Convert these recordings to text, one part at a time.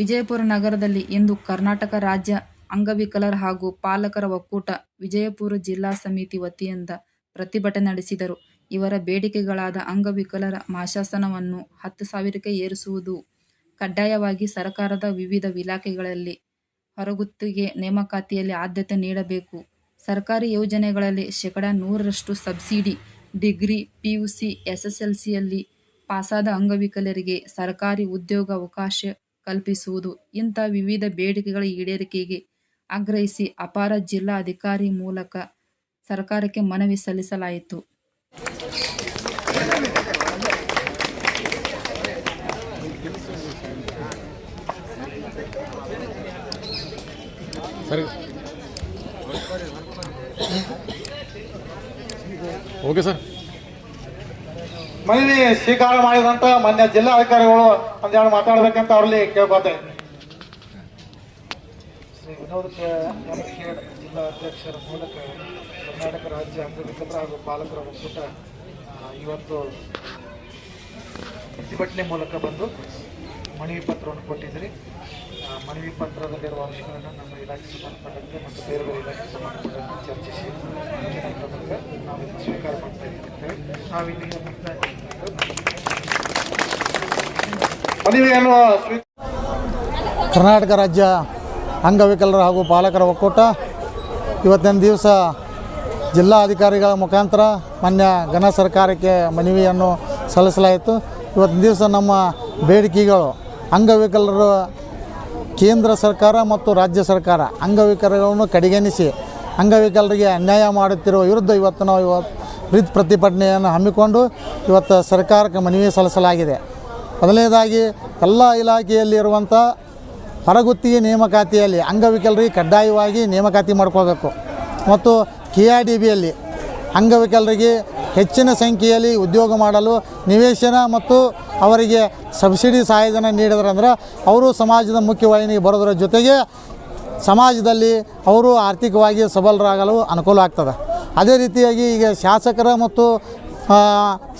ವಿಜಯಪುರ ನಗರದಲ್ಲಿ ಇಂದು ಕರ್ನಾಟಕ ರಾಜ್ಯ ಅಂಗವಿಕಲರ ಹಾಗೂ ಪಾಲಕರ ಒಕ್ಕೂಟ ವಿಜಯಪುರ ಜಿಲ್ಲಾ ಸಮಿತಿ ವತಿಯಿಂದ ಪ್ರತಿಭಟನೆ ನಡೆಸಿದರು. ಇವರ ಬೇಡಿಕೆಗಳಾದ ಅಂಗವಿಕಲರ ಮಾಸಾಸನವನ್ನು 10,000ಕ್ಕೆ ಏರಿಸುವುದು, ಕಡ್ಡಾಯವಾಗಿ ಸರ್ಕಾರದ ವಿವಿಧ ಇಲಾಖೆಗಳಲ್ಲಿ ಹೊರಗುತ್ತಿಗೆ ನೇಮಕಾತಿಯಲ್ಲಿ ಆದ್ಯತೆ ನೀಡಬೇಕು, ಸರ್ಕಾರಿ ಯೋಜನೆಗಳಲ್ಲಿ ಶೇಕಡಾ 100ರಷ್ಟು ಸಬ್ಸಿಡಿ, ಡಿಗ್ರಿ, ಪಿಯುಸಿ, ಎಸ್ಎಸ್ಎಲ್ಸಿಯಲ್ಲಿ ಪಾಸಾದ ಅಂಗವಿಕಲರಿಗೆ ಸರ್ಕಾರಿ ಉದ್ಯೋಗಾವಕಾಶ ಕಲ್ಪಿಸುವುದು ಇಂಥ ವಿವಿಧ ಬೇಡಿಕೆಗಳ ಈಡೇರಿಕೆಗೆ ಆಗ್ರಹಿಸಿ ಅಪರ ಜಿಲ್ಲಾ ಅಧಿಕಾರಿ ಮೂಲಕ ಸರ್ಕಾರಕ್ಕೆ ಮನವಿ ಸಲ್ಲಿಸಲಾಯಿತು. Okay sir. ಮನವಿ ಸ್ವೀಕಾರ ಮಾಡಿದಂತ ಮಾನ್ಯ ಜಿಲ್ಲಾಧಿಕಾರಿಗಳು ಒಂದೆರಡು ಮಾತಾಡ್ಬೇಕಂತ ಅವರಲ್ಲಿ ಕೇಳ್ಕೊತೇವೆ. ಶ್ರೀ ವಿನೋದ್ ಜಿಲ್ಲಾ ಅಧ್ಯಕ್ಷರ ಮೂಲಕ ಕರ್ನಾಟಕ ರಾಜ್ಯ ಅಂಗವಿಕಲರ ಹಾಗೂ ಪಾಲಕರ ಒಕ್ಕೂಟ ಇವತ್ತು ಪ್ರತಿಭಟನೆ ಮೂಲಕ ಬಂದು ಮನವಿ ಪತ್ರವನ್ನು ಕೊಟ್ಟಿದ್ರಿ. ಮನವಿ ಪತ್ರದಲ್ಲಿರುವ ಅಂಶಗಳನ್ನು ನಮ್ಮ ಇಲಾಖೆ ಸಂಬಂಧಪಟ್ಟಂತೆ ಮತ್ತು ಬೇರೆ ಬೇರೆ ಇಲಾಖೆ ಸಂಬಂಧಪಟ್ಟಂತೆ ಚರ್ಚಿಸಿ ಮೂಲಕ ನಾವು ಸ್ವೀಕಾರ ಮಾಡ್ತಾ ಇದ್ದೀವಿ. ನಾವಿಲ್ಲಿ ಮನವಿಯನ್ನು ಕರ್ನಾಟಕ ರಾಜ್ಯ ಅಂಗವಿಕಲರ ಹಾಗೂ ಪಾಲಕರ ಒಕ್ಕೂಟ ಇವತ್ತಿನ ದಿವಸ ಜಿಲ್ಲಾಧಿಕಾರಿಗಳ ಮುಖಾಂತರ ಮಾನ್ಯ ಘನ ಸರ್ಕಾರಕ್ಕೆ ಮನವಿಯನ್ನು ಸಲ್ಲಿಸಲಾಯಿತು. ಇವತ್ತಿನ ದಿವಸ ನಮ್ಮ ಬೇಡಿಕೆಗಳು ಅಂಗವಿಕಲರು ಕೇಂದ್ರ ಸರ್ಕಾರ ಮತ್ತು ರಾಜ್ಯ ಸರ್ಕಾರ ಅಂಗವಿಕಲರನ್ನು ಕಡೆಗಣಿಸಿ ಅಂಗವಿಕಲರಿಗೆ ಅನ್ಯಾಯ ಮಾಡುತ್ತಿರುವ ವಿರುದ್ಧ ಇವತ್ತು ನಾವು ಪ್ರತಿಭಟನೆಯನ್ನು ಹಮ್ಮಿಕೊಂಡು ಇವತ್ತು ಸರ್ಕಾರಕ್ಕೆ ಮನವಿ ಸಲ್ಲಿಸಲಾಗಿದೆ. ಮೊದಲನೇದಾಗಿ ಎಲ್ಲ ಇಲಾಖೆಯಲ್ಲಿರುವಂಥ ಹೊರಗುತ್ತಿಗೆ ನೇಮಕಾತಿಯಲ್ಲಿ ಅಂಗವಿಕಲರಿಗೆ ಕಡ್ಡಾಯವಾಗಿ ನೇಮಕಾತಿ ಮಾಡ್ಕೋಬೇಕು ಮತ್ತು KIDBಯಲ್ಲಿ ಅಂಗವಿಕಲರಿಗೆ ಹೆಚ್ಚಿನ ಸಂಖ್ಯೆಯಲ್ಲಿ ಉದ್ಯೋಗ ಮಾಡಲು ನಿವೇಶನ ಮತ್ತು ಅವರಿಗೆ ಸಬ್ಸಿಡಿ ಸಹಾಯಧನ ನೀಡಿದ್ರಂದ್ರೆ ಅವರು ಸಮಾಜದ ಮುಖ್ಯವಾಹಿನಿಗೆ ಬರೋದರ ಜೊತೆಗೆ ಸಮಾಜದಲ್ಲಿ ಅವರು ಆರ್ಥಿಕವಾಗಿ ಸಬಲರಾಗಲು ಅನುಕೂಲ ಆಗ್ತದೆ. ಅದೇ ರೀತಿಯಾಗಿ ಈಗ ಶಾಸಕರ ಮತ್ತು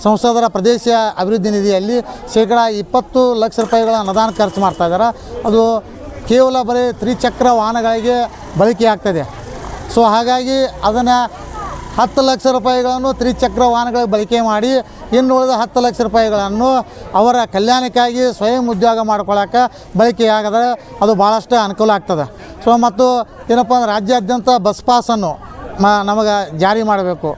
ಸಂಸದರ ಪ್ರದೇಶ ಅಭಿವೃದ್ಧಿ ನಿಧಿಯಲ್ಲಿ ಶೇಕಡಾ 20 ಲಕ್ಷ ರೂಪಾಯಿಗಳ ಅನುದಾನ ಖರ್ಚು ಮಾಡ್ತಾಯಿದ್ದಾರೆ. ಅದು ಕೇವಲ ಬರೀ ತ್ರಿಚಕ್ರ ವಾಹನಗಳಿಗೆ ಬಳಕೆ ಆಗ್ತದೆ. ಸೊ ಹಾಗಾಗಿ ಅದನ್ನು 10 ಲಕ್ಷ ರೂಪಾಯಿಗಳನ್ನು ತ್ರಿಚಕ್ರ ವಾಹನಗಳಿಗೆ ಬಳಕೆ ಮಾಡಿ ಇನ್ನುಳಿದ 10 ಲಕ್ಷ ರೂಪಾಯಿಗಳನ್ನು ಅವರ ಕಲ್ಯಾಣಕ್ಕಾಗಿ ಸ್ವಯಂ ಉದ್ಯೋಗ ಮಾಡ್ಕೊಳ್ಳೋಕೆ ಬಳಕೆಯಾಗದರೆ ಅದು ಭಾಳಷ್ಟು ಅನುಕೂಲ ಆಗ್ತದೆ. ಸೊ ಮತ್ತು ಏನಪ್ಪ ಅಂದ್ರೆ ರಾಜ್ಯಾದ್ಯಂತ ಬಸ್ ಪಾಸನ್ನು ನಮಗೆ ಜಾರಿ ಮಾಡಬೇಕು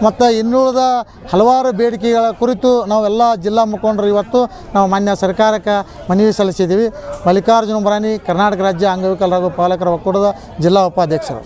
ಮತ್ತು ಇನ್ನುಳಿದ ಹಲವಾರು ಬೇಡಿಕೆಗಳ ಕುರಿತು ನಾವೆಲ್ಲ ಜಿಲ್ಲಾ ಮುಖಂಡರು ಇವತ್ತು ನಾವು ಮಾನ್ಯ ಸರ್ಕಾರಕ್ಕೆ ಮನವಿ ಸಲ್ಲಿಸಿದ್ದೀವಿ. ಮಲ್ಲಿಕಾರ್ಜುನ ಬರಾನಿ, ಕರ್ನಾಟಕ ರಾಜ್ಯ ಅಂಗವಿಕಲರ ಹಾಗೂ ಪಾಲಕರ ಒಕ್ಕೂಟದ ಜಿಲ್ಲಾ ಉಪಾಧ್ಯಕ್ಷರು.